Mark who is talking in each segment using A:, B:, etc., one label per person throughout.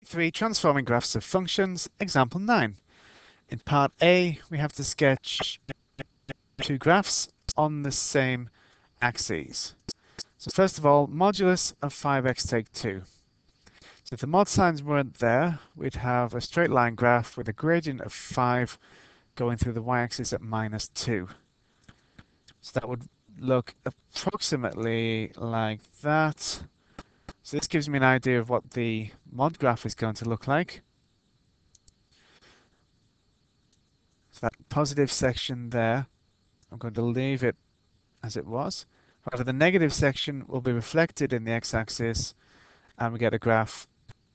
A: 3 transforming graphs of functions, example 9. In part A, we have to sketch 2 graphs on the same axes. So first of all, modulus of 5x take 2. So if the mod signs weren't there, we'd have a straight line graph with a gradient of 5 going through the y-axis at -2. So that would look approximately like that. So this gives me an idea of what the mod graph is going to look like. So that positive section there, I'm going to leave it as it was. However, the negative section will be reflected in the x-axis and we get a graph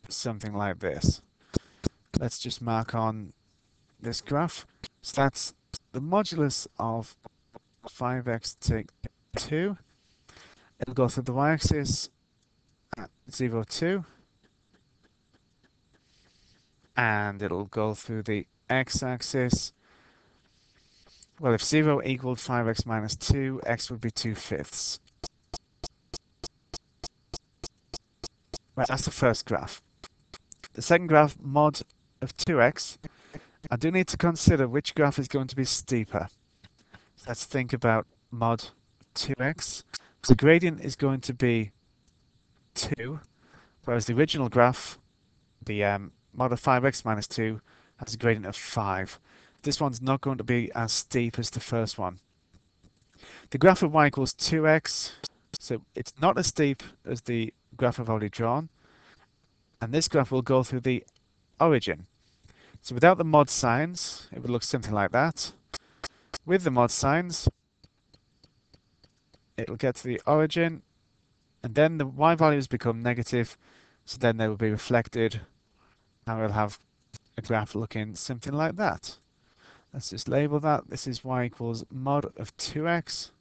A: something like this. Let's just mark on this graph. So that's the modulus of 5x take 2. It'll go through the y-axis at 0, 2. And it'll go through the x-axis. Well, if 0 equaled 5x minus 2, x would be 2/5. Right, that's the first graph. The second graph, mod of 2x, I do need to consider which graph is going to be steeper. So let's think about mod 2x. The gradient is going to be 2, whereas the original graph, the mod of 5x minus 2, has a gradient of 5. This one's not going to be as steep as the first one. The graph of y equals 2x, so it's not as steep as the graph I've already drawn. And this graph will go through the origin. So without the mod signs, it would look something like that. With the mod signs, it'll get to the origin, and then the y values become negative, so then they will be reflected, and we'll have a graph looking something like that. Let's just label that. This is y equals mod of 2x.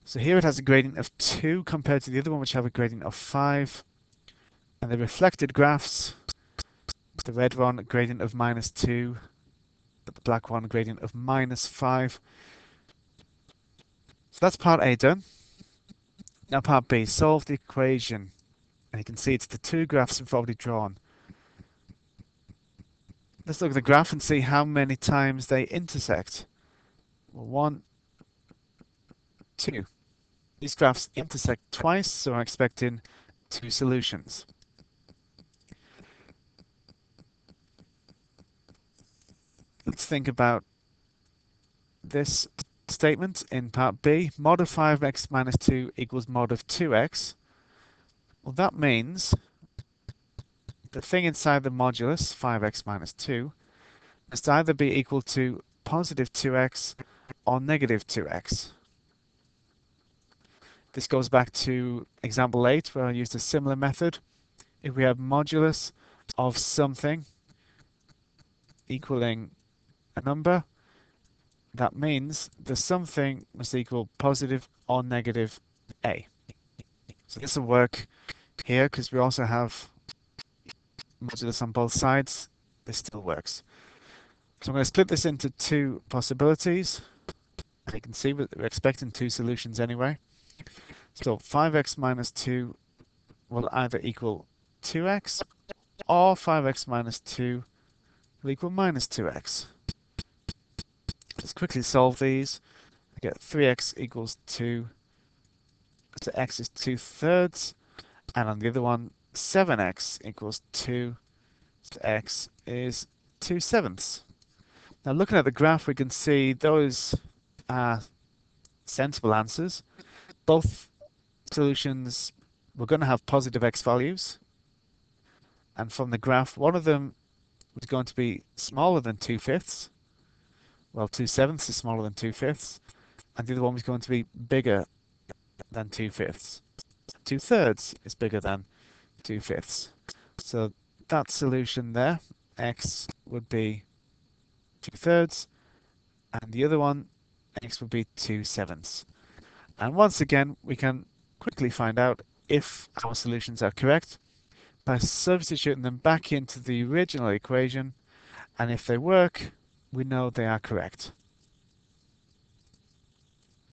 A: So here it has a gradient of 2 compared to the other one, which have a gradient of 5. And the reflected graphs, the red one, gradient of -2, the black one, gradient of -5. So that's part A done. Now part B, solve the equation. And you can see it's the 2 graphs we've already drawn. Let's look at the graph and see how many times they intersect. Well, 1, 2. These graphs intersect twice, so I'm expecting 2 solutions. Let's think about this statement in part B. Mod of 5x minus 2 equals mod of 2x. Well, that means the thing inside the modulus, 5x minus 2, must either be equal to positive 2x or negative 2x. This goes back to example 8, where I used a similar method. If we have modulus of something equaling a number, that means the something must equal positive or negative a. So this will work here because we also have modulus on both sides. This still works. So I'm going to split this into 2 possibilities. And you can see we're expecting 2 solutions anyway. So 5x minus 2 will either equal 2x or 5x minus 2 will equal minus 2x. Let's quickly solve these. I get 3x equals 2. So x is 2/3. And on the other one, 7x equals 2. So x is 2/7. Now looking at the graph, we can see those are sensible answers. Both solutions were going to have positive x values. And from the graph, one of them was going to be smaller than 2/5. Well, 2/7 is smaller than 2/5. And the other one was going to be bigger than 2/5. 2/3 is bigger than 2/5. So that solution there, x would be 2/3, and the other one, x would be 2/7. And once again, we can quickly find out if our solutions are correct by substituting them back into the original equation, and if they work, we know they are correct.